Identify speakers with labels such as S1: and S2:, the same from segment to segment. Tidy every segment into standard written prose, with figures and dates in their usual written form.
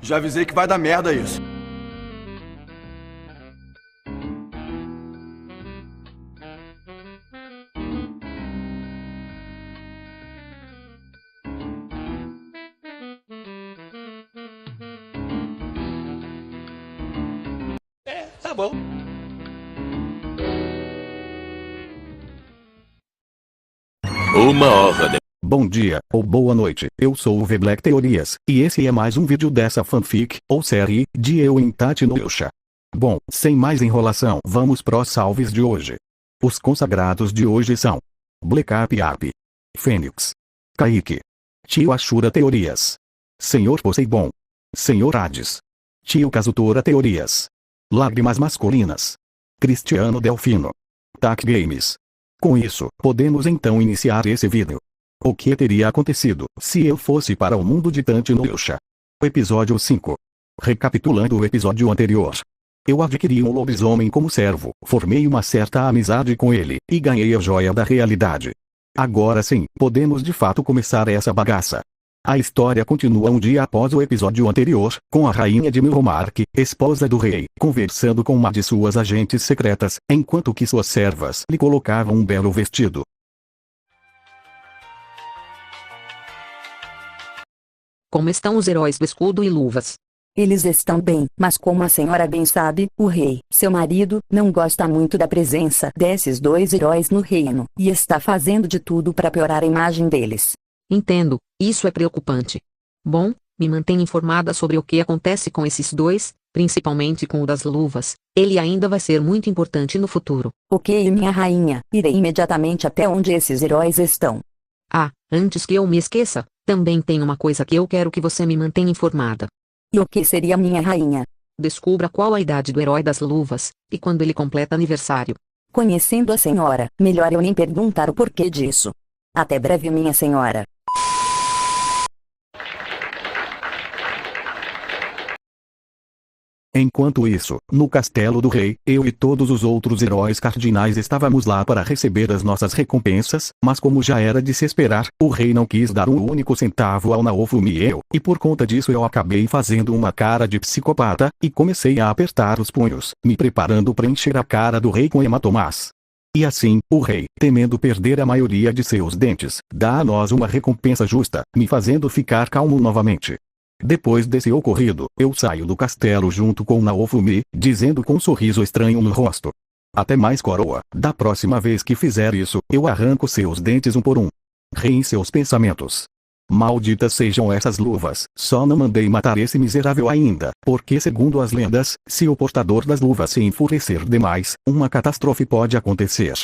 S1: Já avisei que vai dar merda isso.
S2: Tá bom.
S3: Uma hora de...
S4: Bom dia, ou boa noite, eu sou o V-Black Teorias, e esse é mais um vídeo dessa fanfic, ou série, de Eu em Tate no Yusha. Bom, sem mais enrolação, vamos pros salves de hoje. Os consagrados de hoje são Black Up, Fênix, Kaique, Tio Ashura Teorias, Senhor Poseidon, Senhor Hades, Tio Kazutora Teorias, Lágrimas Masculinas, Cristiano Delfino, Tac Games. Com isso, podemos então iniciar esse vídeo. O que teria acontecido se eu fosse para o mundo de Tate no Yusha? Episódio 5. Recapitulando o episódio anterior. Eu adquiri um lobisomem como servo, formei uma certa amizade com ele, e ganhei a joia da realidade. Agora sim, podemos de fato começar essa bagaça. A história continua um dia após o episódio anterior, com a rainha de Milromark, esposa do rei, conversando com uma de suas agentes secretas, enquanto que suas servas lhe colocavam um belo vestido.
S5: Como estão os heróis do escudo e luvas?
S6: Eles estão bem, mas como a senhora bem sabe, o rei, seu marido, não gosta muito da presença desses dois heróis no reino, e está fazendo de tudo para piorar a imagem deles.
S5: Entendo, isso é preocupante. Bom, me mantenha informada sobre o que acontece com esses dois, principalmente com o das luvas, ele ainda vai ser muito importante no futuro.
S6: Ok, minha rainha, irei imediatamente até onde esses heróis estão.
S5: Ah, antes que eu me esqueça, também tem uma coisa que eu quero que você me mantenha informada.
S6: E o que seria minha rainha?
S5: Descubra qual a idade do herói das luvas, e quando ele completa aniversário.
S6: Conhecendo a senhora, melhor eu nem perguntar o porquê disso. Até breve, minha senhora.
S4: Enquanto isso, no castelo do rei, eu e todos os outros heróis cardinais estávamos lá para receber as nossas recompensas, mas como já era de se esperar, o rei não quis dar um único centavo ao Naofumi e eu, e por conta disso eu acabei fazendo uma cara de psicopata, e comecei a apertar os punhos, me preparando para encher a cara do rei com hematomas. E assim, o rei, temendo perder a maioria de seus dentes, dá a nós uma recompensa justa, me fazendo ficar calmo novamente. Depois desse ocorrido, eu saio do castelo junto com Naofumi, dizendo com um sorriso estranho no rosto: até mais, coroa, da próxima vez que fizer isso, eu arranco seus dentes um por um. Rei em seus pensamentos. Malditas sejam essas luvas, só não mandei matar esse miserável ainda, porque segundo as lendas, se o portador das luvas se enfurecer demais, uma catástrofe pode acontecer.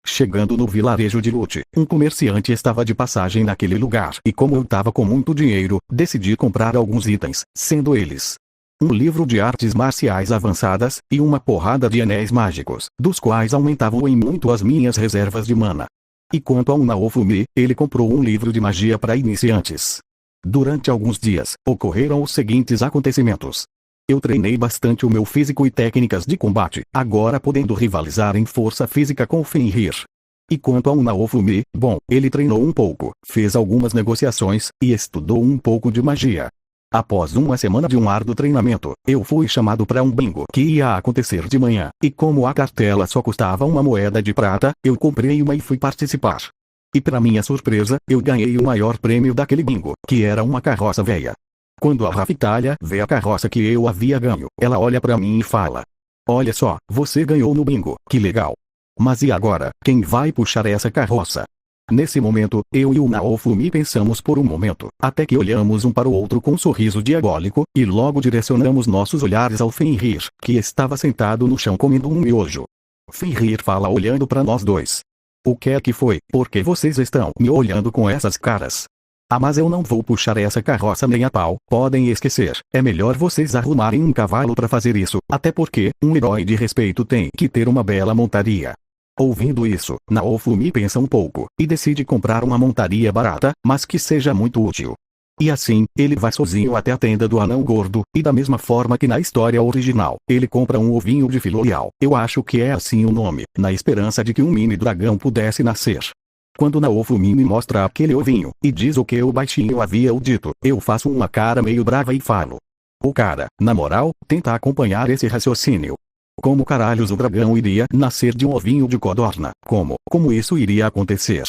S4: Chegando no vilarejo de Lute, um comerciante estava de passagem naquele lugar, e como eu estava com muito dinheiro, decidi comprar alguns itens, sendo eles um livro de artes marciais avançadas, e uma porrada de anéis mágicos, dos quais aumentavam em muito as minhas reservas de mana. E quanto ao Naofumi, ele comprou um livro de magia para iniciantes. Durante alguns dias, ocorreram os seguintes acontecimentos. Eu treinei bastante o meu físico e técnicas de combate, agora podendo rivalizar em força física com Fenrir. E quanto ao Naofumi, bom, ele treinou um pouco, fez algumas negociações, e estudou um pouco de magia. Após uma semana de um árduo treinamento, eu fui chamado para um bingo que ia acontecer de manhã, e como a cartela só custava uma moeda de prata, eu comprei uma e fui participar. E para minha surpresa, eu ganhei o maior prêmio daquele bingo, que era uma carroça velha. Quando a Raftalha vê a carroça que eu havia ganho, ela olha para mim e fala: olha só, você ganhou no bingo, que legal. Mas e agora, quem vai puxar essa carroça? Nesse momento, eu e o Naofumi pensamos por um momento, até que olhamos um para o outro com um sorriso diabólico, e logo direcionamos nossos olhares ao Fenrir, que estava sentado no chão comendo um miojo. Fenrir fala olhando para nós dois: o que é que foi? Por que vocês estão me olhando com essas caras? Ah, mas eu não vou puxar essa carroça nem a pau, podem esquecer, é melhor vocês arrumarem um cavalo para fazer isso, até porque, um herói de respeito tem que ter uma bela montaria. Ouvindo isso, Naofumi pensa um pouco, e decide comprar uma montaria barata, mas que seja muito útil. E assim, ele vai sozinho até a tenda do anão gordo, e da mesma forma que na história original, ele compra um ovinho de Filolial. Eu acho que é assim o nome, na esperança de que um mini dragão pudesse nascer. Quando Naofumi me mostra aquele ovinho, e diz o que o baixinho havia o dito, eu faço uma cara meio brava e falo. O cara, na moral, tenta acompanhar esse raciocínio. Como caralhos o dragão iria nascer de um ovinho de codorna? Como isso iria acontecer?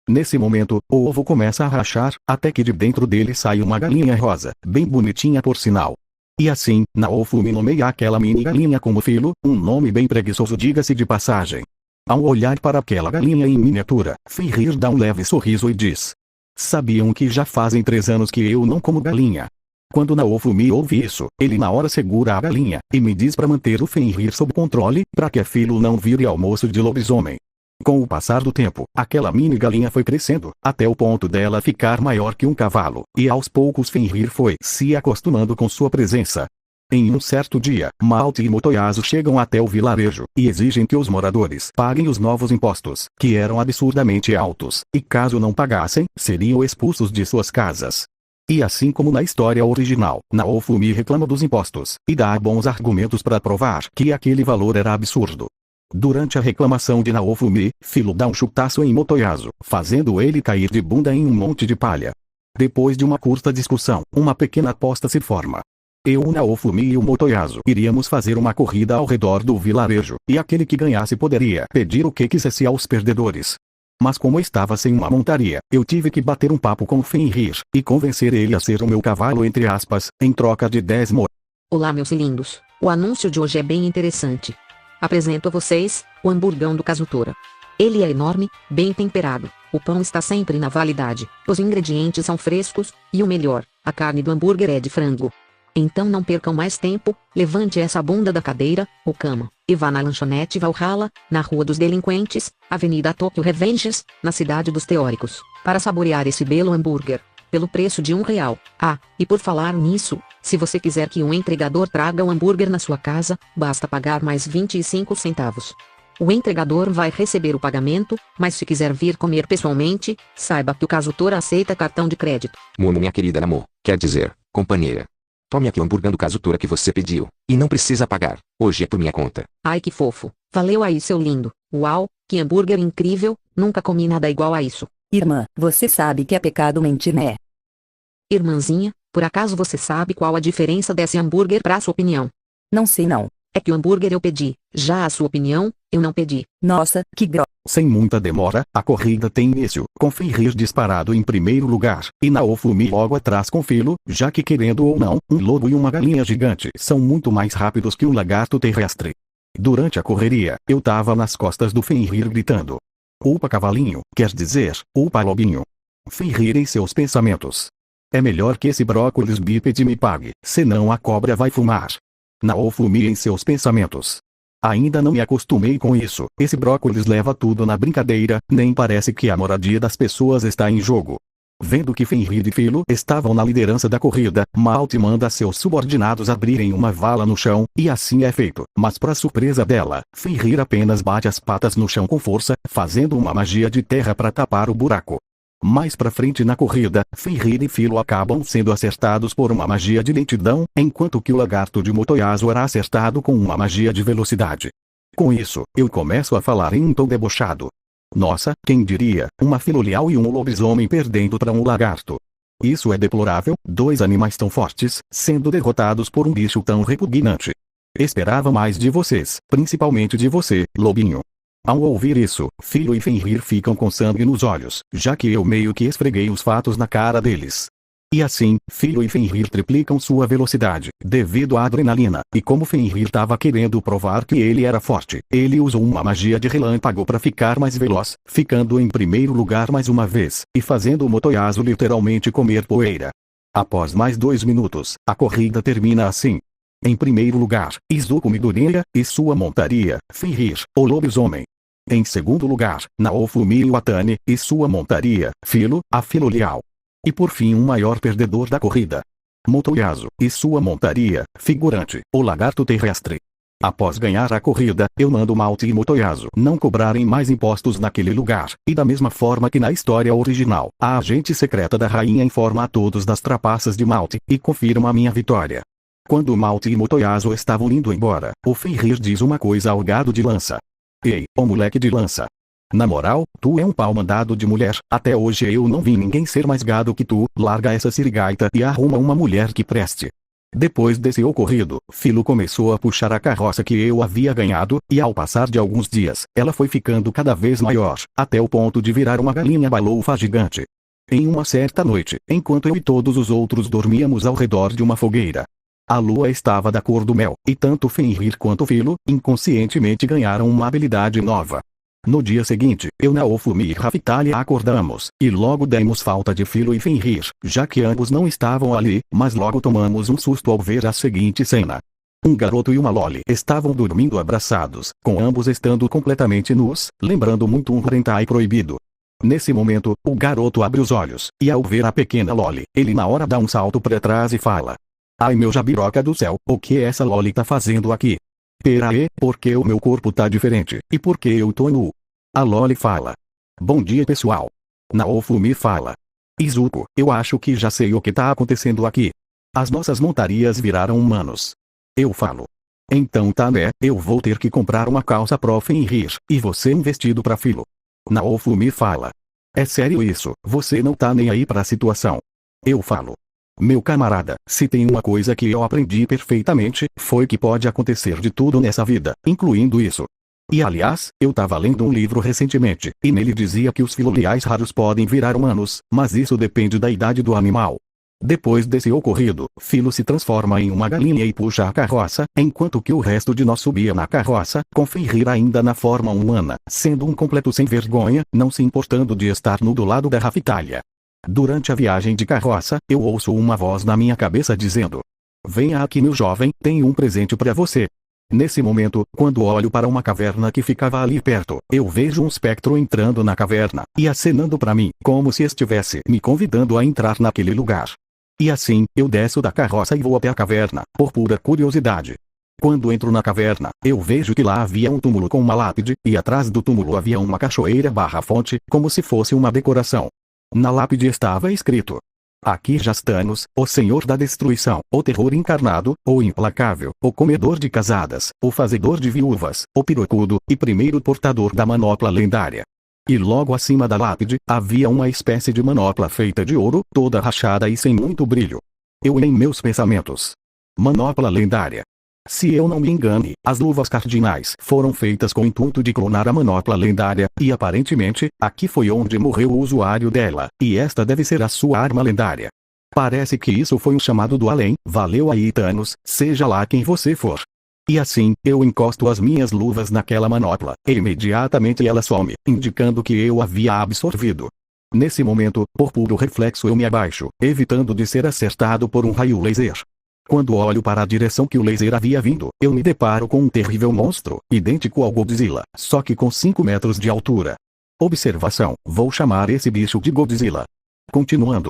S4: Nesse momento, o ovo começa a rachar, até que de dentro dele sai uma galinha rosa, bem bonitinha por sinal. E assim, Naofumi nomeia aquela mini galinha como Filo, um nome bem preguiçoso diga-se de passagem. Ao olhar para aquela galinha em miniatura, Fenrir dá um leve sorriso e diz. Sabiam que já fazem 3 anos que eu não como galinha. Quando Naofumi ouve isso, ele na hora segura a galinha, e me diz para manter o Fenrir sob controle, para que a Filo não vire almoço de lobisomem. Com o passar do tempo, aquela mini galinha foi crescendo, até o ponto dela ficar maior que um cavalo, e aos poucos Fenrir foi se acostumando com sua presença. Em um certo dia, Malte e Motoyasu chegam até o vilarejo, e exigem que os moradores paguem os novos impostos, que eram absurdamente altos, e caso não pagassem, seriam expulsos de suas casas. E assim como na história original, Naofumi reclama dos impostos, e dá bons argumentos para provar que aquele valor era absurdo. Durante a reclamação de Naofumi, Filo dá um chutaço em Motoyasu, fazendo ele cair de bunda em um monte de palha. Depois de uma curta discussão, uma pequena aposta se forma. Eu, o Naofumi e o Motoyasu iríamos fazer uma corrida ao redor do vilarejo, e aquele que ganhasse poderia pedir o que quisesse aos perdedores. Mas como estava sem uma montaria, eu tive que bater um papo com o Fenrir, e convencer ele a ser o meu cavalo entre aspas, em troca de 10 moedas.
S5: Olá meus lindos, o anúncio de hoje é bem interessante. Apresento a vocês, o hamburgão do Kazutora. Ele é enorme, bem temperado, o pão está sempre na validade, os ingredientes são frescos, e o melhor, a carne do hambúrguer é de frango. Então não percam mais tempo, levante essa bunda da cadeira, ou cama, e vá na lanchonete Valhalla, na Rua dos Delinquentes, Avenida Tokyo Revenges, na Cidade dos Teóricos, para saborear esse belo hambúrguer, pelo preço de R$1. Ah, e por falar nisso, se você quiser que um entregador traga o hambúrguer na sua casa, basta pagar mais 25 centavos. O entregador vai receber o pagamento, mas se quiser vir comer pessoalmente, saiba que o Kazutora aceita cartão de crédito.
S2: Momo minha querida Namo, quer dizer, companheira. Tome aqui o hambúrguer do Kazutora que você pediu, e não precisa pagar, hoje é por minha conta.
S5: Ai que fofo, valeu aí seu lindo, uau, que hambúrguer incrível, nunca comi nada igual a isso.
S6: Irmã, você sabe que é pecado mentir, né?
S5: Irmãzinha, por acaso você sabe qual a diferença desse hambúrguer pra sua opinião?
S6: Não sei não.
S5: É que o hambúrguer eu pedi, já a sua opinião, eu não pedi.
S6: Nossa, que grossa.
S4: Sem muita demora, a corrida tem início, com Fenrir disparado em primeiro lugar, e Naofumi logo atrás com Filo, já que querendo ou não, um lobo e uma galinha gigante são muito mais rápidos que um lagarto terrestre. Durante a correria, eu tava nas costas do Fenrir gritando. Upa cavalinho, quer dizer, upa lobinho. Fenrir em seus pensamentos. É melhor que esse brócolis bípede me pague, senão a cobra vai fumar. Naofumi em seus pensamentos. Ainda não me acostumei com isso, esse brócolis leva tudo na brincadeira, nem parece que a moradia das pessoas está em jogo. Vendo que Fenrir e Filo estavam na liderança da corrida, Malte manda seus subordinados abrirem uma vala no chão, e assim é feito, mas para surpresa dela, Fenrir apenas bate as patas no chão com força, fazendo uma magia de terra para tapar o buraco. Mais pra frente na corrida, Fenrir e Filo acabam sendo acertados por uma magia de lentidão, enquanto que o lagarto de Motoyasu era acertado com uma magia de velocidade. Com isso, eu começo a falar em um tom debochado. Nossa, quem diria, uma Filolial e um lobisomem perdendo para um lagarto. Isso é deplorável, 2 animais tão fortes, sendo derrotados por um bicho tão repugnante. Esperava mais de vocês, principalmente de você, lobinho. Ao ouvir isso, Filo e Fenrir ficam com sangue nos olhos, já que eu meio que esfreguei os fatos na cara deles. E assim, Filo e Fenrir triplicam sua velocidade, devido à adrenalina, e como Fenrir estava querendo provar que ele era forte, ele usou uma magia de relâmpago para ficar mais veloz, ficando em primeiro lugar mais uma vez, e fazendo o Motoyasu literalmente comer poeira. Após mais 2 minutos, a corrida termina assim. Em primeiro lugar, Izuku Midoriya e sua montaria, Fenrir, o lobisomem. Em segundo lugar, Naofumi Iwatani e sua montaria, Filo, a Filolial. E por fim o maior perdedor da corrida. Motoyasu e sua montaria, figurante, o lagarto terrestre. Após ganhar a corrida, eu mando Malte e Motoyasu não cobrarem mais impostos naquele lugar, e da mesma forma que na história original, a agente secreta da rainha informa a todos das trapaças de Malte, e confirma a minha vitória. Quando Malte e Motoyasu estavam indo embora, o Fenrir diz uma coisa ao gado de lança. Ei, ô moleque de lança. Na moral, tu é um pau mandado de mulher, até hoje eu não vi ninguém ser mais gado que tu, larga essa sirigaita e arruma uma mulher que preste. Depois desse ocorrido, Filo começou a puxar a carroça que eu havia ganhado, e ao passar de alguns dias, ela foi ficando cada vez maior, até o ponto de virar uma galinha baloufa gigante. Em uma certa noite, enquanto eu e todos os outros dormíamos ao redor de uma fogueira, a lua estava da cor do mel, e tanto Fenrir quanto Filo, inconscientemente ganharam uma habilidade nova. No dia seguinte, eu, Naofumi e Raftalia acordamos, e logo demos falta de Filo e Fenrir, já que ambos não estavam ali, mas logo tomamos um susto ao ver a seguinte cena. Um garoto e uma loli estavam dormindo abraçados, com ambos estando completamente nus, lembrando muito um hentai proibido. Nesse momento, o garoto abre os olhos, e ao ver a pequena loli, ele na hora dá um salto para trás e fala: "Ai meu jabiroca do céu, o que essa loli tá fazendo aqui? Peraí, porque o meu corpo tá diferente, e porque eu tô nu?" A loli fala: "Bom dia pessoal." Naofumi fala: "Izuku, eu acho que já sei o que tá acontecendo aqui. As nossas montarias viraram humanos." Eu falo: "Então tá né, eu vou ter que comprar uma calça pro Fenrir, e você um vestido pra Filo." Naofumi fala: "É sério isso, você não tá nem aí pra situação." Eu falo: "Meu camarada, se tem uma coisa que eu aprendi perfeitamente, foi que pode acontecer de tudo nessa vida, incluindo isso. E aliás, eu tava lendo um livro recentemente, e nele dizia que os filoliais raros podem virar humanos, mas isso depende da idade do animal." Depois desse ocorrido, Filo se transforma em uma galinha e puxa a carroça, enquanto que o resto de nós subia na carroça, com Fenrir ainda na forma humana, sendo um completo sem vergonha, não se importando de estar nu do lado da Raftalia. Durante a viagem de carroça, eu ouço uma voz na minha cabeça dizendo: "Venha aqui meu jovem, tenho um presente para você." Nesse momento, quando olho para uma caverna que ficava ali perto, eu vejo um espectro entrando na caverna, e acenando para mim, como se estivesse me convidando a entrar naquele lugar. E assim, eu desço da carroça e vou até a caverna, por pura curiosidade. Quando entro na caverna, eu vejo que lá havia um túmulo com uma lápide, e atrás do túmulo havia uma cachoeira/fonte, como se fosse uma decoração. Na lápide estava escrito: "Aqui jaz Thanos, o Senhor da Destruição, o terror encarnado, o implacável, o comedor de casadas, o fazedor de viúvas, o pirocudo, e primeiro portador da manopla lendária." E logo acima da lápide, havia uma espécie de manopla feita de ouro, toda rachada e sem muito brilho. Eu em meus pensamentos: manopla lendária. Se eu não me engane, as luvas cardinais foram feitas com o intuito de clonar a manopla lendária, e aparentemente, aqui foi onde morreu o usuário dela, e esta deve ser a sua arma lendária. Parece que isso foi um chamado do além, valeu aí Thanos, seja lá quem você for. E assim, eu encosto as minhas luvas naquela manopla, e imediatamente ela some, indicando que eu havia absorvido. Nesse momento, por puro reflexo eu me abaixo, evitando de ser acertado por um raio laser. Quando olho para a direção que o laser havia vindo, eu me deparo com um terrível monstro, idêntico ao Godzilla, só que com 5 metros de altura. Observação: vou chamar esse bicho de Godzilla. Continuando.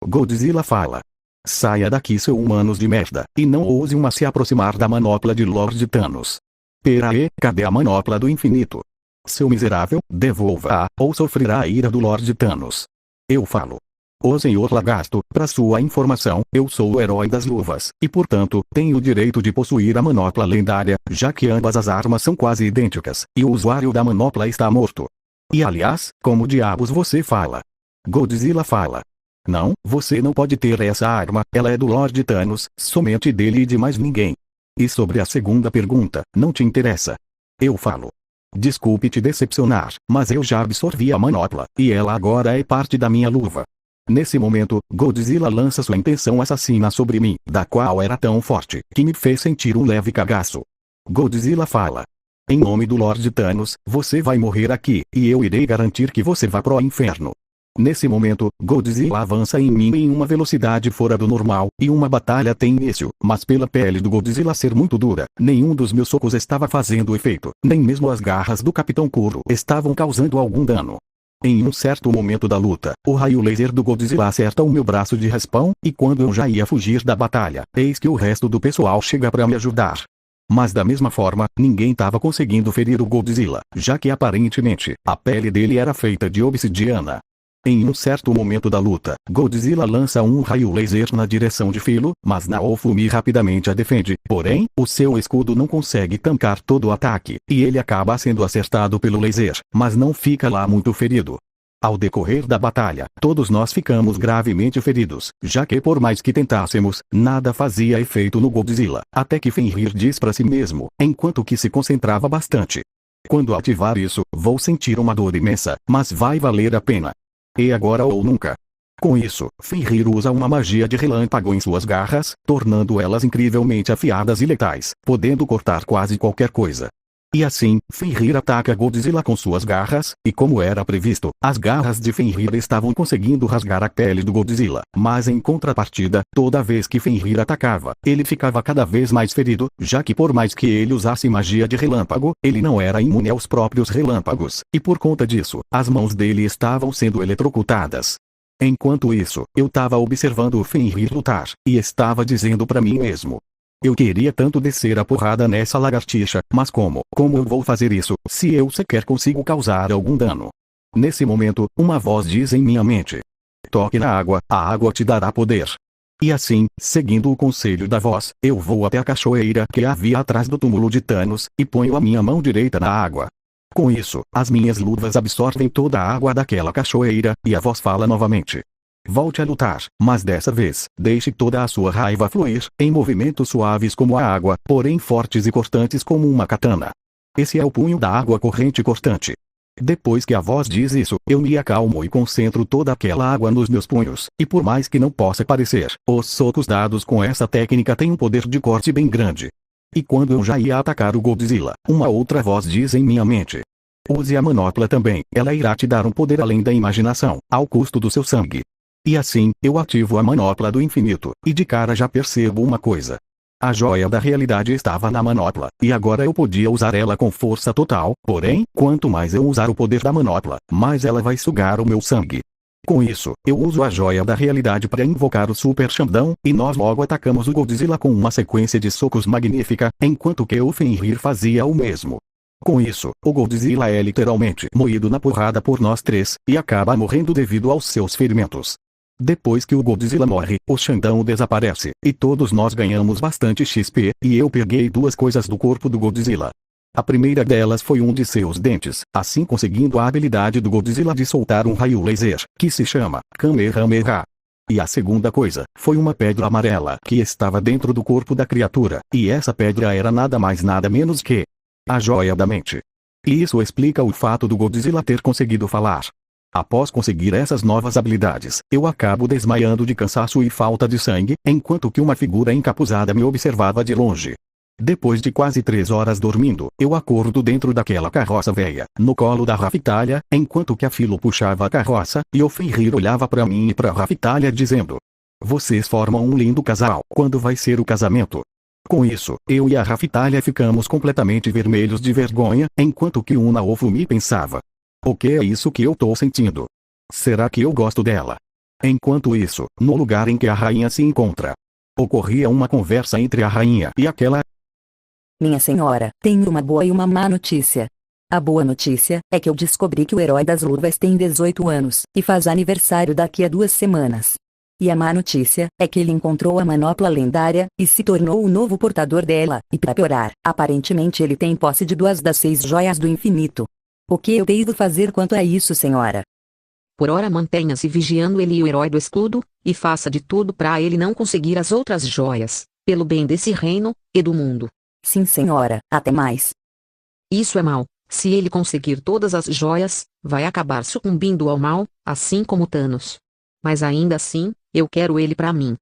S4: Godzilla fala: "Saia daqui seu humanos de merda, e não ouse uma se aproximar da manopla de Lord Thanos. Peraí, cadê a manopla do infinito? Seu miserável, devolva-a, ou sofrerá a ira do Lord Thanos." Eu falo: "Ô senhor lagarto, para sua informação, eu sou o herói das luvas, e portanto, tenho o direito de possuir a manopla lendária, já que ambas as armas são quase idênticas, e o usuário da manopla está morto. E aliás, como diabos você fala?" Godzilla fala: "Não, você não pode ter essa arma, ela é do Lord Thanos, somente dele e de mais ninguém. E sobre a segunda pergunta, não te interessa." Eu falo: "Desculpe te decepcionar, mas eu já absorvi a manopla, e ela agora é parte da minha luva." Nesse momento, Godzilla lança sua intenção assassina sobre mim, da qual era tão forte, que me fez sentir um leve cagaço. Godzilla fala: "Em nome do Lord Thanos, você vai morrer aqui, e eu irei garantir que você vá pro inferno." Nesse momento, Godzilla avança em mim em uma velocidade fora do normal, e uma batalha tem início, mas pela pele do Godzilla ser muito dura, nenhum dos meus socos estava fazendo efeito, nem mesmo as garras do Capitão Kuro estavam causando algum dano. Em um certo momento da luta, o raio laser do Godzilla acerta o meu braço de raspão, e quando eu já ia fugir da batalha, eis que o resto do pessoal chega para me ajudar. Mas da mesma forma, ninguém estava conseguindo ferir o Godzilla, já que aparentemente, a pele dele era feita de obsidiana. Em um certo momento da luta, Godzilla lança um raio laser na direção de Philo, mas Naofumi rapidamente a defende, porém, o seu escudo não consegue tancar todo o ataque, e ele acaba sendo acertado pelo laser, mas não fica lá muito ferido. Ao decorrer da batalha, todos nós ficamos gravemente feridos, já que por mais que tentássemos, nada fazia efeito no Godzilla, até que Fenrir diz para si mesmo, enquanto que se concentrava bastante. Quando ativar isso, vou sentir uma dor imensa, mas vai valer a pena. E agora ou nunca. Com isso, Fenrir usa uma magia de relâmpago em suas garras, tornando elas incrivelmente afiadas e letais, podendo cortar quase qualquer coisa. E assim, Fenrir ataca Godzilla com suas garras, e como era previsto, as garras de Fenrir estavam conseguindo rasgar a pele do Godzilla, mas em contrapartida, toda vez que Fenrir atacava, ele ficava cada vez mais ferido, já que por mais que ele usasse magia de relâmpago, ele não era imune aos próprios relâmpagos, e por conta disso, as mãos dele estavam sendo eletrocutadas. Enquanto isso, eu estava observando o Fenrir lutar, e estava dizendo para mim mesmo: eu queria tanto descer a porrada nessa lagartixa, mas como eu vou fazer isso, se eu sequer consigo causar algum dano? Nesse momento, uma voz diz em minha mente: toque na água, a água te dará poder. E assim, seguindo o conselho da voz, eu vou até a cachoeira que havia atrás do túmulo de Thanos, e ponho a minha mão direita na água. Com isso, as minhas luvas absorvem toda a água daquela cachoeira, e a voz fala novamente: volte a lutar, mas dessa vez, deixe toda a sua raiva fluir, em movimentos suaves como a água, porém fortes e cortantes como uma katana. Esse é o punho da água corrente cortante. Depois que a voz diz isso, eu me acalmo e concentro toda aquela água nos meus punhos, e por mais que não possa parecer, os socos dados com essa técnica têm um poder de corte bem grande. E quando eu já ia atacar o Godzilla, uma outra voz diz em minha mente: use a manopla também, ela irá te dar um poder além da imaginação, ao custo do seu sangue. E assim, eu ativo a manopla do infinito, e de cara já percebo uma coisa. A joia da realidade estava na manopla, e agora eu podia usar ela com força total, porém, quanto mais eu usar o poder da manopla, mais ela vai sugar o meu sangue. Com isso, eu uso a joia da realidade para invocar o Super Xandão, e nós logo atacamos o Godzilla com uma sequência de socos magnífica, enquanto que o Fenrir fazia o mesmo. Com isso, o Godzilla é literalmente moído na porrada por nós três, e acaba morrendo devido aos seus ferimentos. Depois que o Godzilla morre, o Xandão desaparece, e todos nós ganhamos bastante XP, e eu peguei duas coisas do corpo do Godzilla. A primeira delas foi um de seus dentes, assim conseguindo a habilidade do Godzilla de soltar um raio laser, que se chama Kamehameha. E a segunda coisa, foi uma pedra amarela que estava dentro do corpo da criatura, e essa pedra era nada mais nada menos que a joia da mente. E isso explica o fato do Godzilla ter conseguido falar. Após conseguir essas novas habilidades, eu acabo desmaiando de cansaço e falta de sangue, enquanto que uma figura encapuzada me observava de longe. Depois de quase 3 horas dormindo, eu acordo dentro daquela carroça velha, no colo da Raftalha, enquanto que a Philo puxava a carroça, e o Fenrir olhava para mim e para a Raftalha dizendo: vocês formam um lindo casal, quando vai ser o casamento? Com isso, eu e a Raftalha ficamos completamente vermelhos de vergonha, enquanto que o Naofumi pensava: o que é isso que eu tô sentindo? Será que eu gosto dela? Enquanto isso, no lugar em que a rainha se encontra, ocorria uma conversa entre a rainha e aquela...
S6: Minha senhora, tenho uma boa e uma má notícia. A boa notícia é que eu descobri que o herói das luvas tem 18 anos, e faz aniversário daqui a 2 semanas. E a má notícia é que ele encontrou a manopla lendária, e se tornou o novo portador dela, e para piorar, aparentemente ele tem posse de 2 das 6 joias do infinito. O que eu devo fazer quanto a isso, senhora?
S5: Por ora mantenha-se vigiando ele e o herói do escudo, e faça de tudo para ele não conseguir as outras joias, pelo bem desse reino, e do mundo.
S6: Sim, senhora, até mais.
S5: Isso é mal. Se ele conseguir todas as joias, vai acabar sucumbindo ao mal, assim como Thanos. Mas ainda assim, eu quero ele para mim.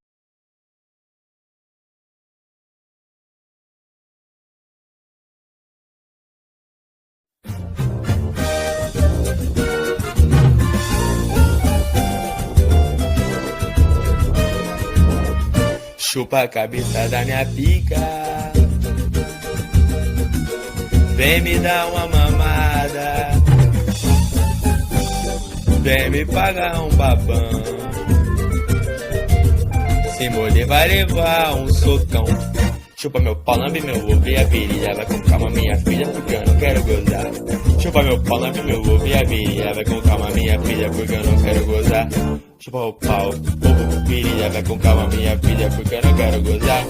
S7: Chupa a cabeça da minha pica, vem me dar uma mamada, vem me pagar um babão, se morder vai levar um socão. Chupa meu pau, lambe meu ovo e a virilha. Vai com calma, minha filha, porque eu não quero gozar. Chupa meu pau, lambe meu ovo e a virilha. Vai com calma, minha filha, porque eu não quero gozar. Chupa o pau, ovo, virilha. Vai com calma, minha filha, porque eu não quero gozar.